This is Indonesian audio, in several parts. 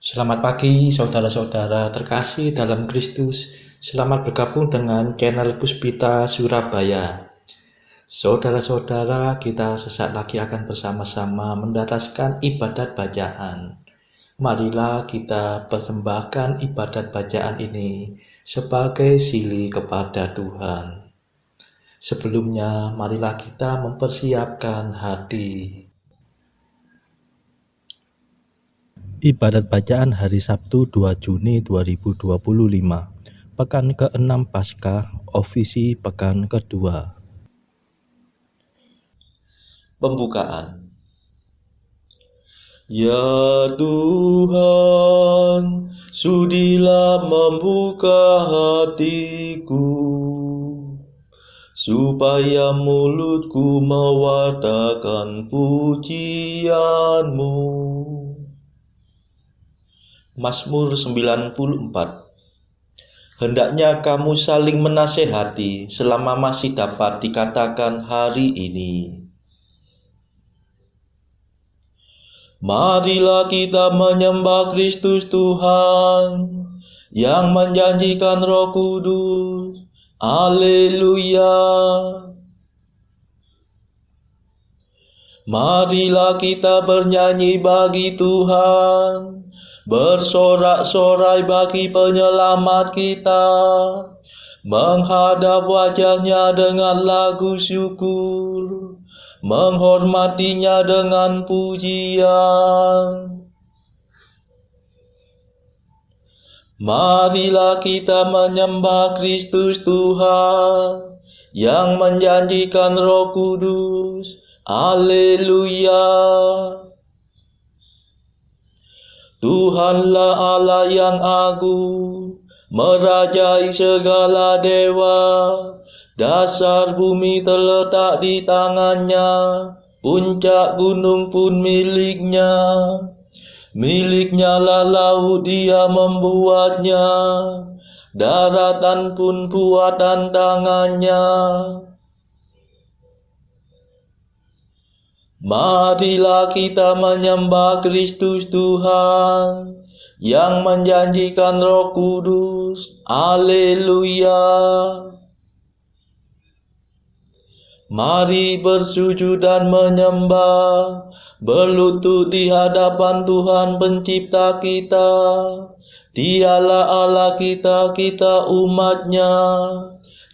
Selamat pagi saudara-saudara terkasih dalam Kristus. Selamat bergabung dengan channel Puspita Surabaya. Saudara-saudara, kita sesaat lagi akan bersama-sama mendapatkan ibadat bacaan. Marilah kita persembahkan ibadat bacaan ini sebagai sili kepada Tuhan. Sebelumnya, marilah kita mempersiapkan hati. Ibadat bacaan hari Sabtu 2 Juni 2025, Pekan ke-6 Paskah, Ofisi Pekan kedua. Pembukaan. Ya Tuhan, sudilah membuka hatiku, supaya mulutku mewartakan pujian-Mu. Mazmur 94. Hendaknya kamu saling menasehati selama masih dapat dikatakan hari ini. Marilah kita menyembah Kristus Tuhan yang menjanjikan Roh Kudus. Haleluya. Marilah kita bernyanyi bagi Tuhan, bersorak-sorai bagi penyelamat kita, menghadap wajahnya dengan lagu syukur, menghormatinya dengan pujian. Marilah kita menyembah Kristus Tuhan yang menjanjikan Roh Kudus. Haleluya. Tuhanlah Allah yang agung, merajai segala dewa. Dasar bumi terletak di tangannya, puncak gunung pun miliknya. Miliknya lah laut, dia membuatnya, daratan pun buatan tangannya. Marilah kita menyembah Kristus Tuhan yang menjanjikan Roh Kudus. Haleluya. Mari bersujud dan menyembah, berlutut di hadapan Tuhan pencipta kita. Dialah Allah kita, kita umatnya.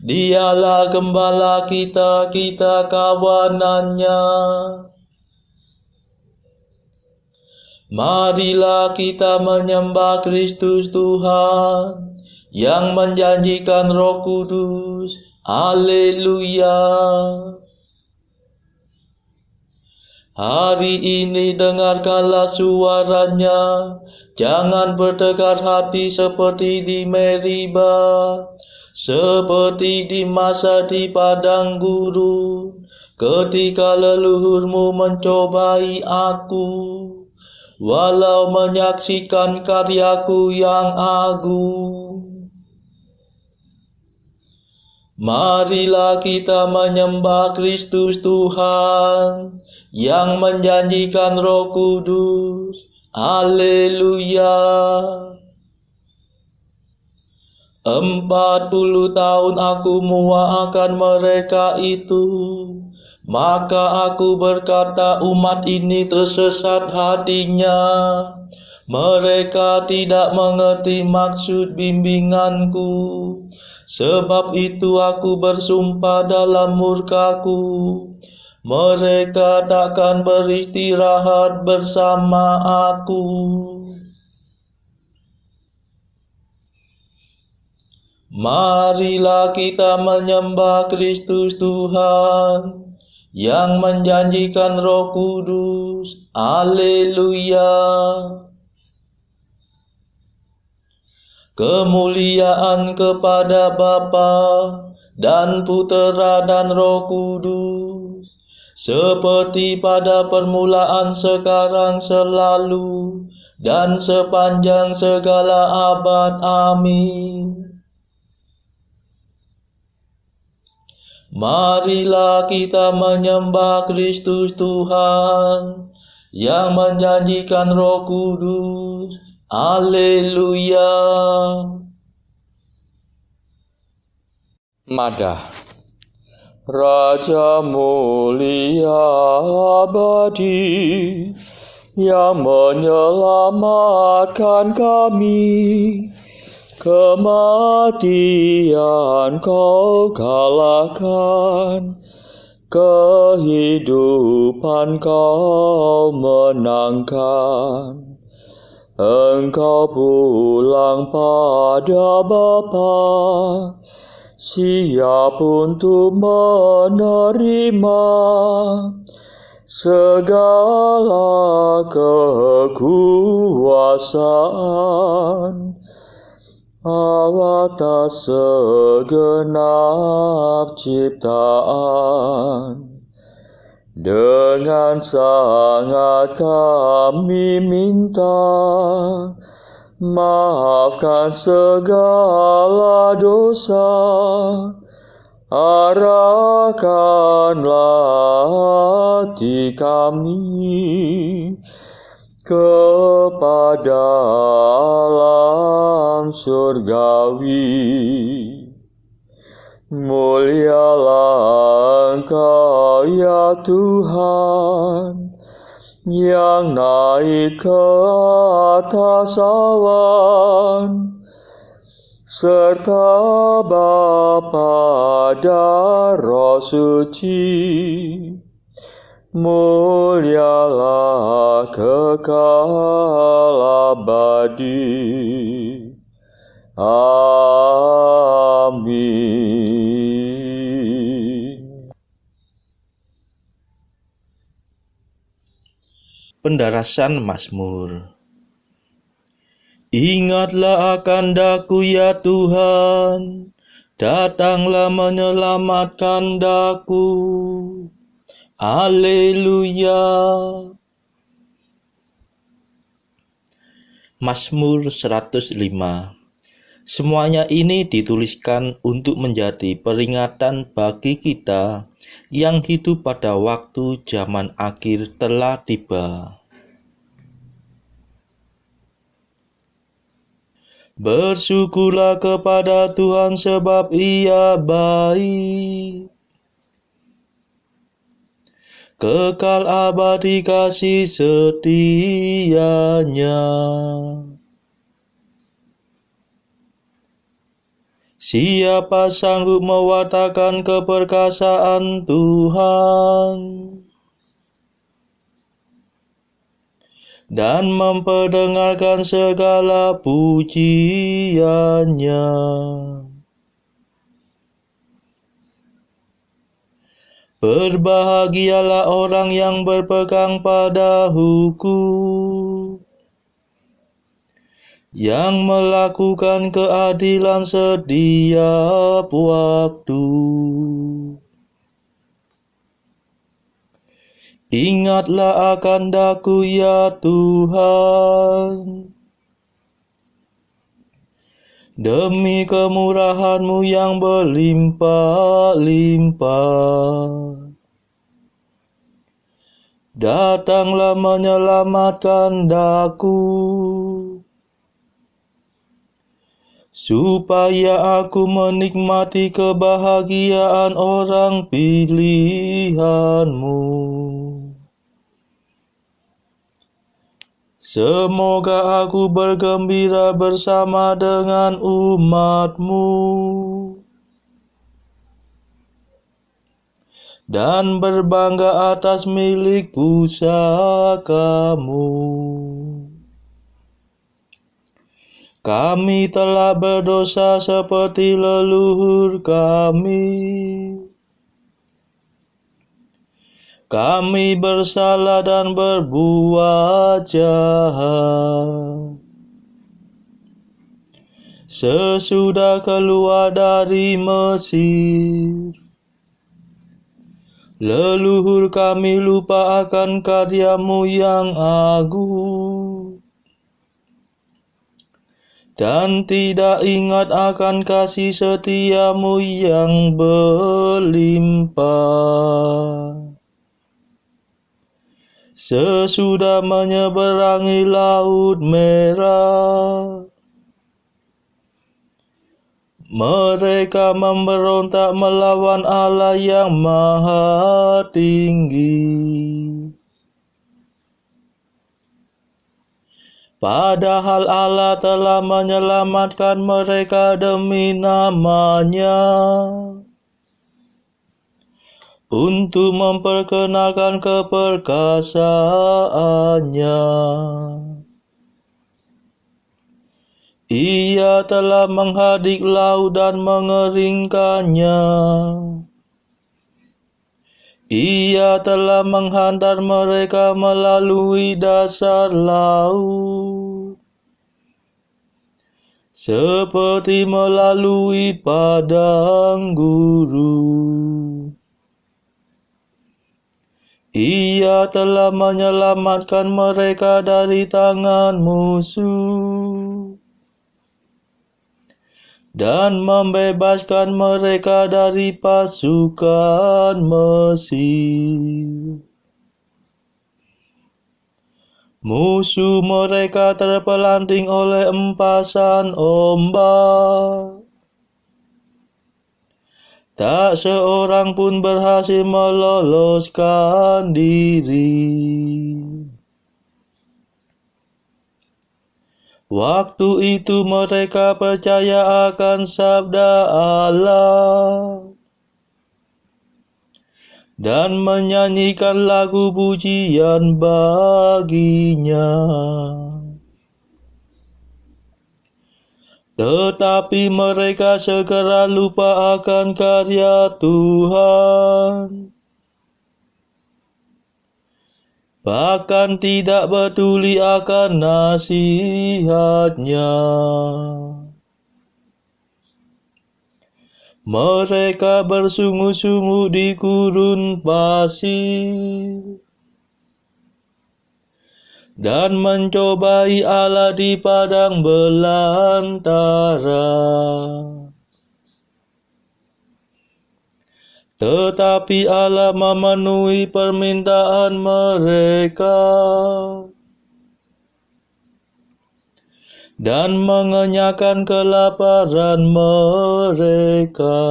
Dialah gembala kita, kita kawanannya. Marilah kita menyembah Kristus Tuhan yang menjanjikan Roh Kudus. Haleluya. Hari ini dengarkanlah suaranya, jangan bertegar hati seperti di Meriba, seperti di masa di padang gurun, ketika leluhurmu mencobai aku, walau menyaksikan karyaku yang agung. Marilah kita menyembah Kristus Tuhan yang menjanjikan Roh Kudus. Haleluya. 40 tahun aku muakan mereka itu, maka aku berkata umat ini tersesat hatinya. Mereka tidak mengerti maksud bimbinganku. Sebab itu aku bersumpah dalam murkaku, mereka takkan beristirahat bersama aku. Marilah kita menyembah Kristus Tuhan yang menjanjikan Roh Kudus. Haleluya. Kemuliaan kepada Bapa dan Putera dan Roh Kudus, seperti pada permulaan, sekarang, selalu, dan sepanjang segala abad. Amin. Marilah kita menyembah Kristus Tuhan yang menjanjikan Roh Kudus. Haleluya. Madah. Raja mulia abadi yang menyelamatkan kami, kematian kau kalahkan, kehidupan kau menangkan. Engkau pulang pada Bapa, siap untuk menerima segala kekuasaan atas segenap ciptaan. Dengan sangat kami minta, maafkan segala dosa, arahkanlah hati kami kepada alam surgawi. Mulialah Engkau ya Tuhan, yang naik ke atas awan, serta Bapa dan Roh Suci. Mulialah kekal abadi. Amin. Pendarasan Mazmur. Ingatlah akan daku ya Tuhan, datanglah menyelamatkan daku. Haleluya. Mazmur 105. Semuanya ini dituliskan untuk menjadi peringatan bagi kita yang hidup pada waktu zaman akhir telah tiba. Bersyukurlah kepada Tuhan sebab Ia baik. Kekal abadi kasih setianya. Siapa sanggup mewartakan keperkasaan Tuhan dan memperdengarkan segala pujiannya? Berbahagialah orang yang berpegang pada hukum, yang melakukan keadilan setiap waktu. Ingatlah akan daku ya Tuhan, demi kemurahan-Mu yang berlimpah-limpah. Datanglah menyelamatkan daku, supaya aku menikmati kebahagiaan orang pilihan-Mu. Semoga aku bergembira bersama dengan umat-Mu dan berbangga atas milik pusaka-Mu. Kami telah berdosa seperti leluhur kami. Kami bersalah dan berbuat jahat. Sesudah keluar dari Mesir, leluhur kami lupa akan karya-Mu yang agung, dan tidak ingat akan kasih setia-Mu yang berlimpah. Sesudah menyeberangi Laut Merah, mereka memberontak melawan Allah yang Maha Tinggi. Padahal Allah telah menyelamatkan mereka demi nama-Nya, untuk memperkenalkan keperkasaannya. Ia telah menghadik laut dan mengeringkannya. Ia telah menghantar mereka melalui dasar laut, seperti melalui padang gurun. Ia telah menyelamatkan mereka dari tangan musuh, dan membebaskan mereka dari pasukan Mesir. Musuh mereka terpelanting oleh empasan ombak. Tak seorang pun berhasil meloloskan diri. Waktu itu mereka percaya akan sabda Allah dan menyanyikan lagu pujian bagi-Nya. Tetapi mereka segera lupa akan karya Tuhan, bahkan tidak peduli akan nasihat-Nya. Mereka bersungguh-sungguh di gurun pasir, dan mencobai Allah di padang belantara. Tetapi Allah memenuhi permintaan mereka dan mengenyahkan kelaparan mereka.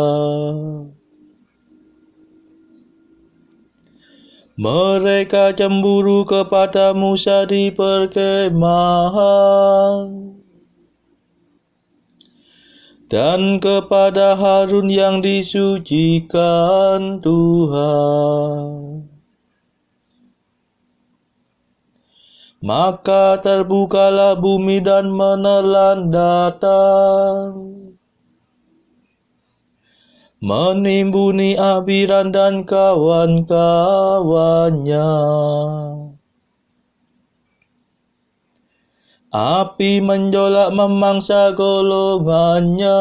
Mereka cemburu kepada Musa di perkemahan dan kepada Harun yang disucikan Tuhan. Maka terbukalah bumi dan menelan datang, menimbuni Abiram dan kawan-kawannya. Api menjolak memangsa golongannya,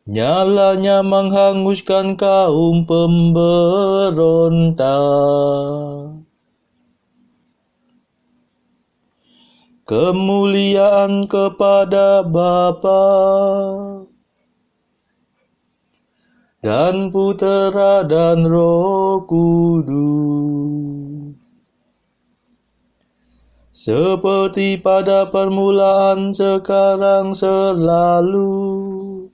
nyalanya menghanguskan kaum pemberontak. Kemuliaan kepada Bapa dan Putera dan Roh Kudus, seperti pada permulaan, sekarang, selalu,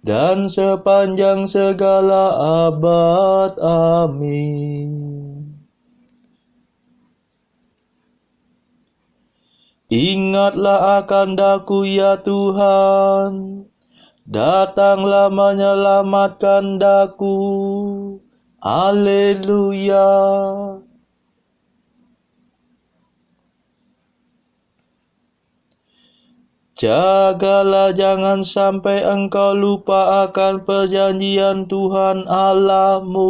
dan sepanjang segala abad. Amin. Ingatlah akan daku ya Tuhan, datanglah menyelamatkan daku. Haleluya. Jagalah jangan sampai engkau lupa akan perjanjian Tuhan Allahmu.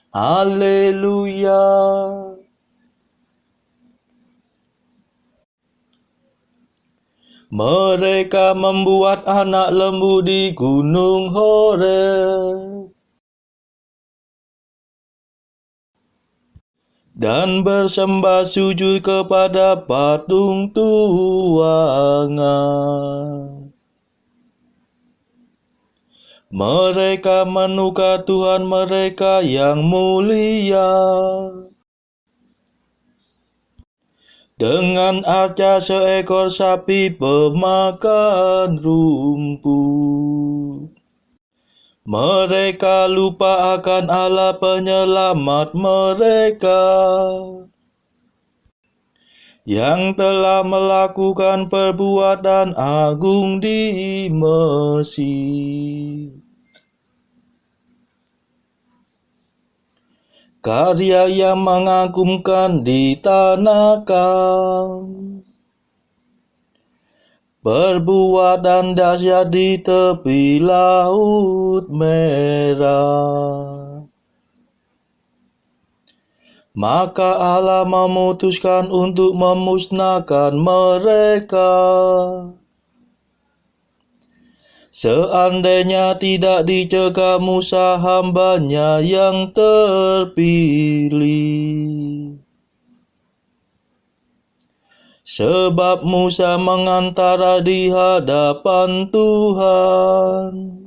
Haleluya. Mereka membuat anak lembu di gunung Horeb dan bersembah sujud kepada patung tuangan. Mereka menukar Tuhan mereka yang mulia dengan arca seekor sapi pemakan rumput. Mereka lupa akan Allah penyelamat mereka yang telah melakukan perbuatan agung di Mesir. Karya yang mengagumkan di tanah Kam, perbuatan dahsyat di tepi laut merah. Maka Allah memutuskan untuk memusnahkan mereka. Seandainya tidak dicegah Musa hambanya yang terpilih. Sebab Musa mengantara di hadapan Tuhan.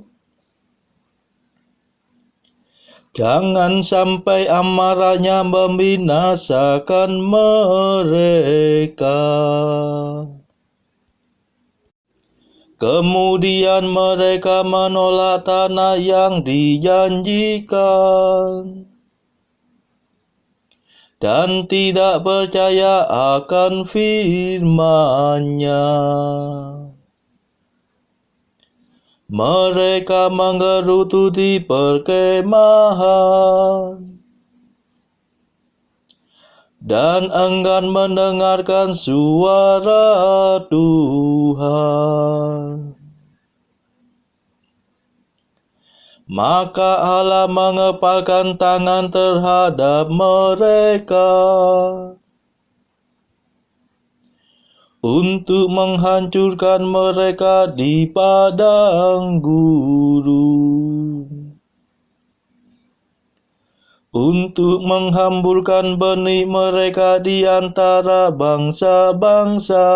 Jangan sampai amarahnya membinasakan mereka. Kemudian mereka menolak tanah yang dijanjikan dan tidak percaya akan firman-Nya. Mereka menggerututi perkemahan dan enggan mendengarkan suara Tuhan. Maka Allah mengepalkan tangan terhadap mereka untuk menghancurkan mereka di padang gurun, untuk menghamburkan benih mereka di antara bangsa-bangsa,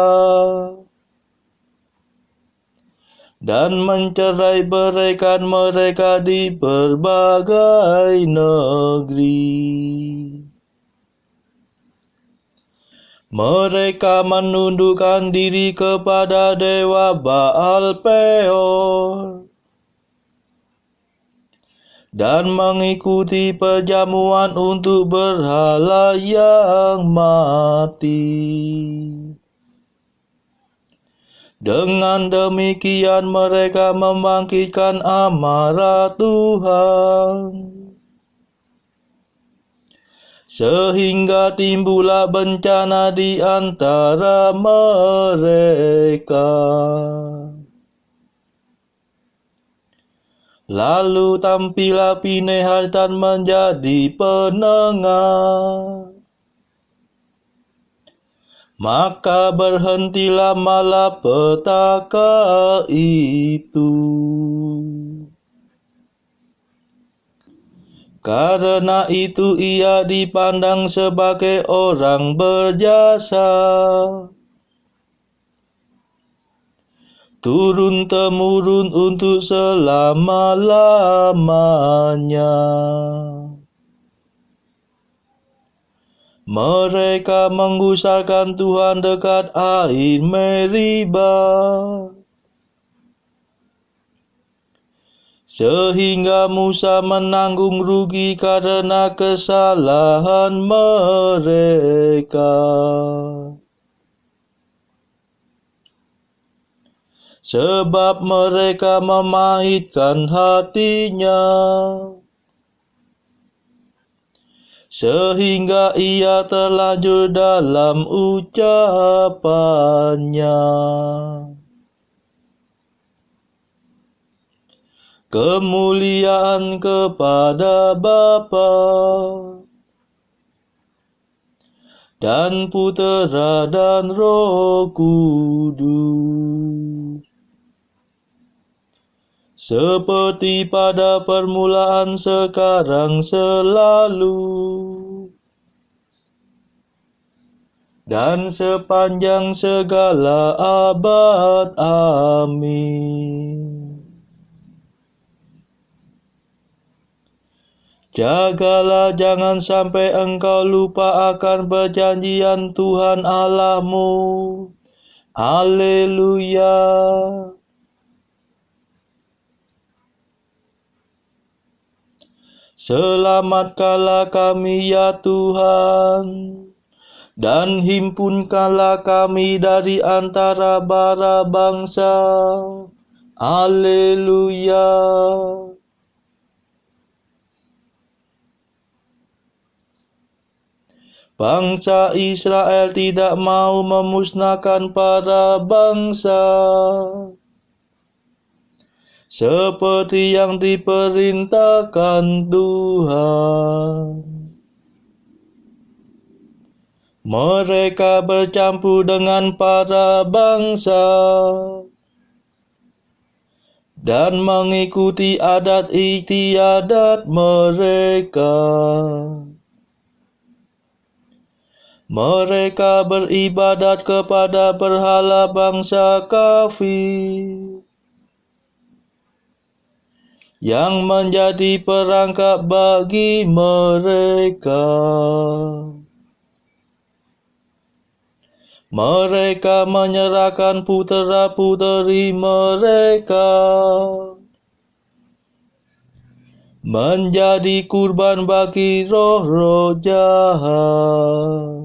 dan mencerai beraikan mereka di berbagai negeri. Mereka menundukkan diri kepada dewa Baal Peor dan mengikuti perjamuan untuk berhala yang mati. Dengan demikian mereka membangkitkan amarah Tuhan, sehingga timbullah bencana di antara mereka. Lalu tampillah Pinehas dan menjadi penengah. Maka berhentilah malapetaka itu. Karena itu ia dipandang sebagai orang berjasa, turun-temurun untuk selama-lamanya. Mereka menggusarkan Tuhan dekat air Meribah, sehingga Musa menanggung rugi karena kesalahan mereka. Sebab mereka memahitkan hatinya, sehingga ia terlanjur dalam ucapannya. Kemuliaan kepada Bapa dan Putera dan Roh Kudus, seperti pada permulaan, sekarang, selalu, dan sepanjang segala abad. Amin. Jagalah jangan sampai engkau lupa akan perjanjian Tuhan Allahmu. Haleluya. Selamatkanlah kami ya Tuhan, dan himpunkanlah kami dari antara bara bangsa. Haleluya. Bangsa Israel tidak mau memusnahkan para bangsa, seperti yang diperintahkan Tuhan. Mereka bercampur dengan para bangsa dan mengikuti adat istiadat mereka. Mereka beribadat kepada berhala bangsa kafir yang menjadi perangkap bagi mereka. Mereka menyerahkan putera-puteri mereka menjadi kurban bagi roh-roh jahat.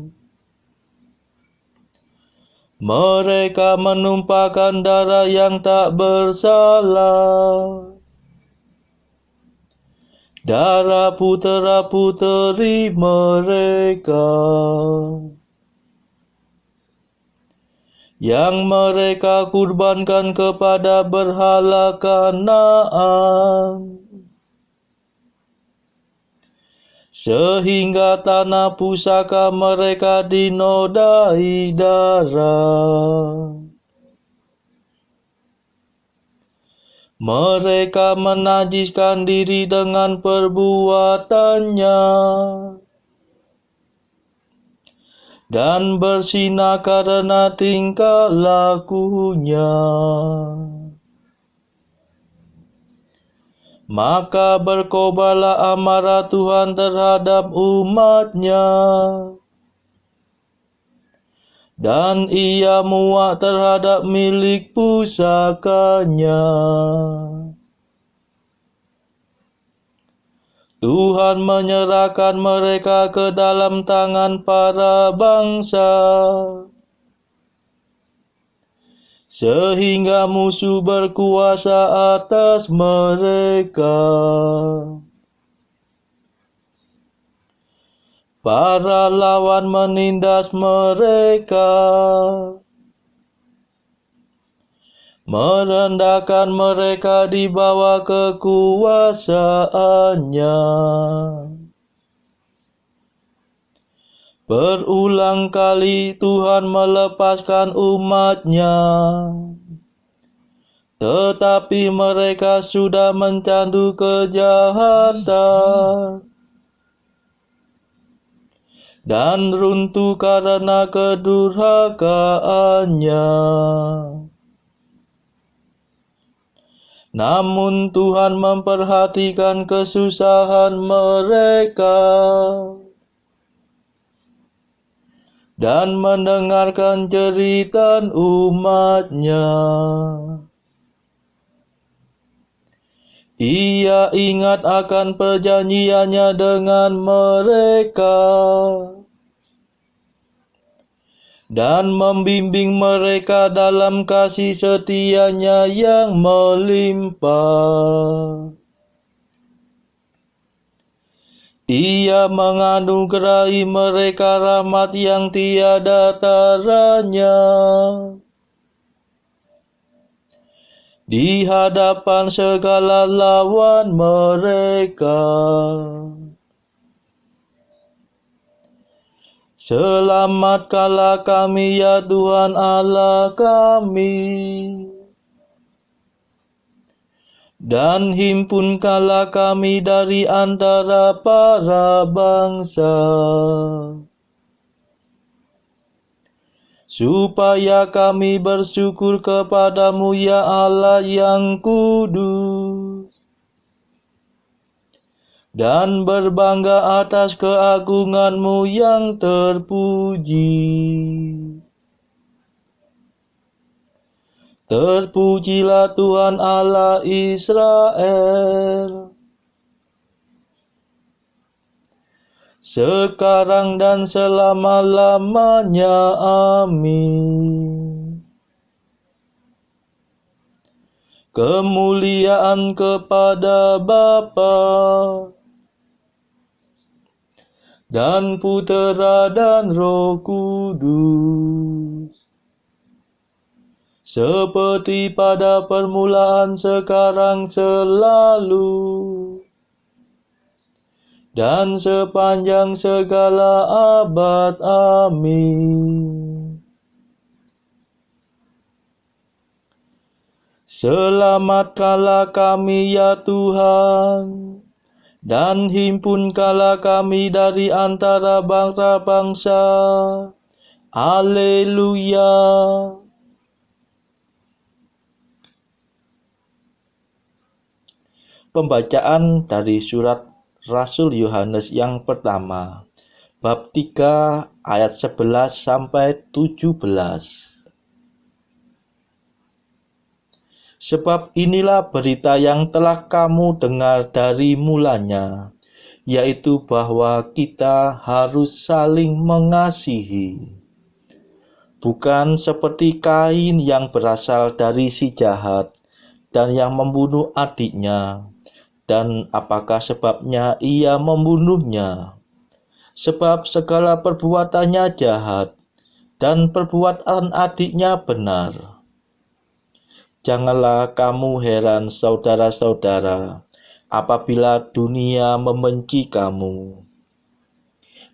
Mereka menumpahkan darah yang tak bersalah, darah putera-puteri mereka yang mereka kurbankan kepada berhala Kanaan, sehingga tanah pusaka mereka dinodai darah. Mereka menajiskan diri dengan perbuatannya dan bersinah karena tingkah lakunya. Maka berkobarlah amarah Tuhan terhadap umat-Nya, dan Ia muak terhadap milik pusaka-Nya. Tuhan menyerahkan mereka ke dalam tangan para bangsa, sehingga musuh berkuasa atas mereka. Para lawan menindas mereka, merendahkan mereka di bawah kekuasaannya. Berulang kali Tuhan melepaskan umat-Nya, tetapi mereka sudah mencandu kejahatan dan runtuh karena kedurhakaannya. Namun Tuhan memperhatikan kesusahan mereka dan mendengarkan jeritan umat-Nya. Ia ingat akan perjanjiannya dengan mereka dan membimbing mereka dalam kasih setia-Nya yang melimpah. Ia menganugerahi mereka rahmat yang tiada taranya di hadapan segala lawan mereka. Selamatkanlah kami ya Tuhan Allah kami, dan himpunkanlah kami dari antara para bangsa, supaya kami bersyukur kepadamu ya Allah yang kudus, dan berbangga atas keagungan-Mu yang terpuji. Terpujilah Tuhan Allah Israel, sekarang dan selama-lamanya. Amin. Kemuliaan kepada Bapa dan Putera dan Roh Kudus, seperti pada permulaan, sekarang, selalu, dan sepanjang segala abad. Amin. Selamatkanlah kami ya Tuhan, dan himpunkanlah kami dari antara bangsa-bangsa. Haleluya. Pembacaan dari surat Rasul Yohanes yang pertama, bab 3 ayat 11 sampai 17. Sebab inilah berita yang telah kamu dengar dari mulanya, yaitu bahwa kita harus saling mengasihi. Bukan seperti Kain yang berasal dari si jahat dan yang membunuh adiknya. Dan apakah sebabnya ia membunuhnya? Sebab segala perbuatannya jahat, dan perbuatan adiknya benar. Janganlah kamu heran, saudara-saudara, apabila dunia membenci kamu.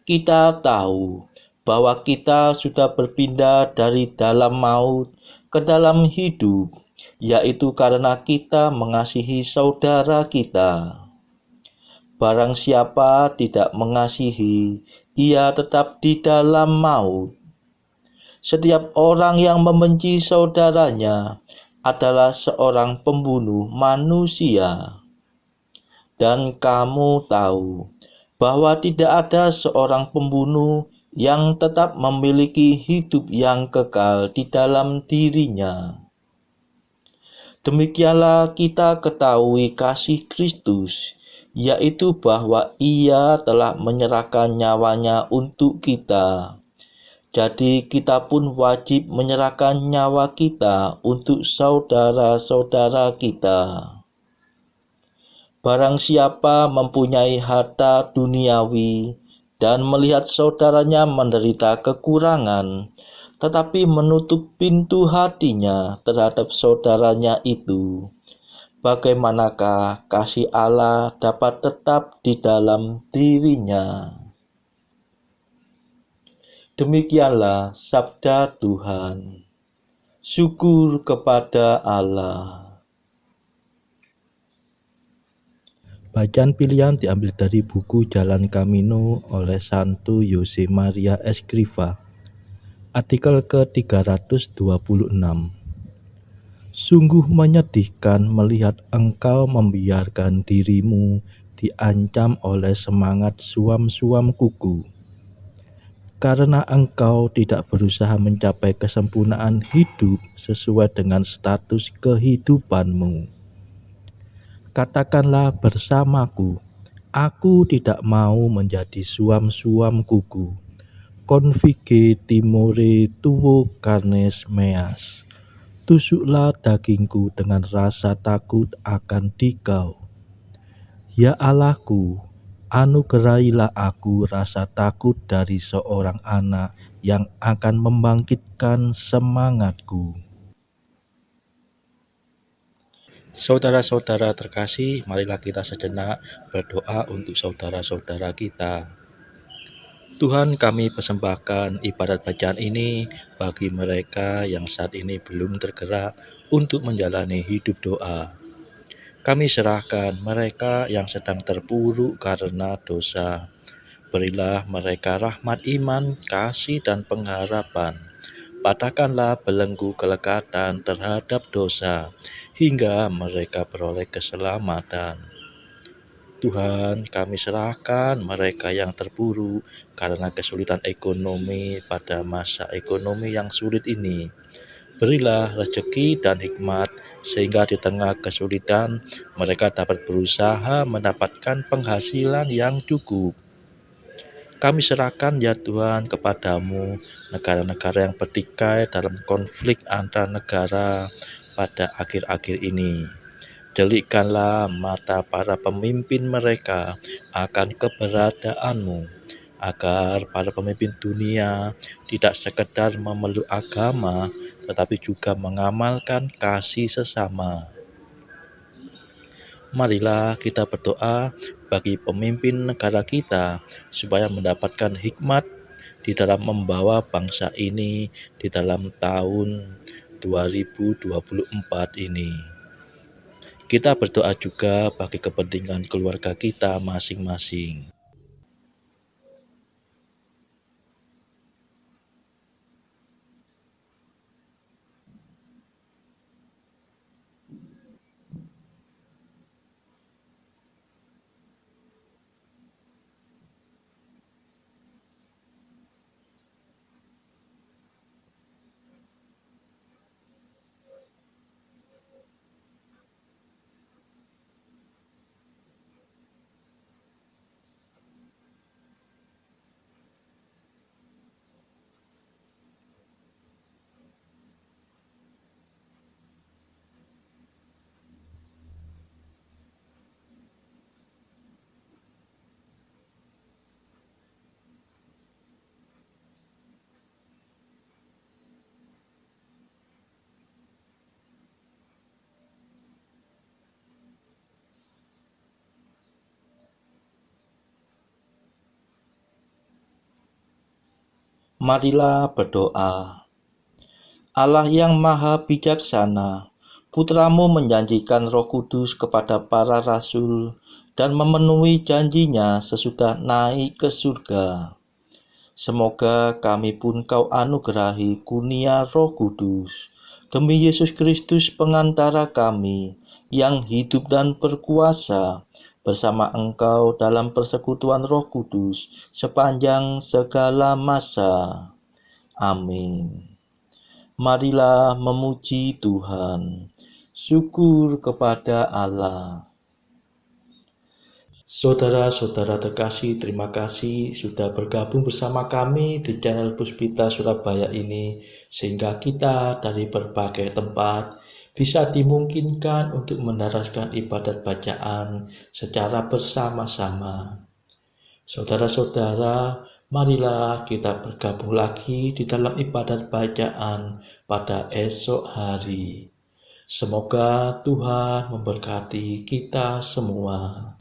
Kita tahu bahwa kita sudah berpindah dari dalam maut ke dalam hidup, yaitu karena kita mengasihi saudara kita. Barang siapa tidak mengasihi, ia tetap di dalam maut. Setiap orang yang membenci saudaranya adalah seorang pembunuh manusia. Dan kamu tahu bahwa tidak ada seorang pembunuh yang tetap memiliki hidup yang kekal di dalam dirinya. Demikianlah kita ketahui kasih Kristus, yaitu bahwa Ia telah menyerahkan nyawanya untuk kita. Jadi kita pun wajib menyerahkan nyawa kita untuk saudara-saudara kita. Barang siapa mempunyai harta duniawi dan melihat saudaranya menderita kekurangan, tetapi menutup pintu hatinya terhadap saudaranya itu, bagaimanakah kasih Allah dapat tetap di dalam dirinya? Demikianlah sabda Tuhan. Syukur kepada Allah. Bacaan pilihan diambil dari buku Jalan Camino oleh Santo Jose Maria Escrivá. Artikel ke-326. Sungguh menyedihkan melihat engkau membiarkan dirimu diancam oleh semangat suam-suam kuku. Karena engkau tidak berusaha mencapai kesempurnaan hidup sesuai dengan status kehidupanmu. Katakanlah bersamaku, aku tidak mau menjadi suam-suam kuku. Confige timore tuo carnes meas. Tusuklah dagingku dengan rasa takut akan Dikau. Ya Allahku, anugerahilah aku rasa takut dari seorang anak yang akan membangkitkan semangatku. Saudara-saudara terkasih, marilah kita sejenak berdoa untuk saudara-saudara kita. Tuhan, kami persembahkan ibadat bacaan ini bagi mereka yang saat ini belum tergerak untuk menjalani hidup doa. Kami serahkan mereka yang sedang terpuruk karena dosa. Berilah mereka rahmat iman, kasih, dan pengharapan. Patahkanlah belenggu kelekatan terhadap dosa, hingga mereka beroleh keselamatan. Tuhan, kami serahkan mereka yang terpuruk karena kesulitan ekonomi pada masa ekonomi yang sulit ini. Berilah rezeki dan hikmat sehingga di tengah kesulitan mereka dapat berusaha mendapatkan penghasilan yang cukup. Kami serahkan ya Tuhan kepadamu negara-negara yang bertikai dalam konflik antar negara pada akhir-akhir ini. Delikkanlah mata para pemimpin mereka akan keberadaanmu, agar para pemimpin dunia tidak sekedar memeluk agama, tetapi juga mengamalkan kasih sesama. Marilah kita berdoa bagi pemimpin negara kita, supaya mendapatkan hikmat di dalam membawa bangsa ini di dalam tahun 2024 ini. Kita berdoa juga bagi kepentingan keluarga kita masing-masing. Marilah berdoa. Allah yang maha bijaksana, Putramu menjanjikan Roh Kudus kepada para rasul dan memenuhi janjinya sesudah naik ke surga. Semoga kami pun Kau anugerahi kurnia Roh Kudus, demi Yesus Kristus pengantara kami, yang hidup dan berkuasa bersama Engkau dalam persekutuan Roh Kudus sepanjang segala masa. Amin. Marilah memuji Tuhan. Syukur kepada Allah. Saudara-saudara terkasih, terima kasih sudah bergabung bersama kami di channel Puspita Surabaya ini, sehingga kita dari berbagai tempat bisa dimungkinkan untuk mendaraskan ibadat bacaan secara bersama-sama. Saudara-saudara, marilah kita bergabung lagi di dalam ibadat bacaan pada esok hari. Semoga Tuhan memberkati kita semua.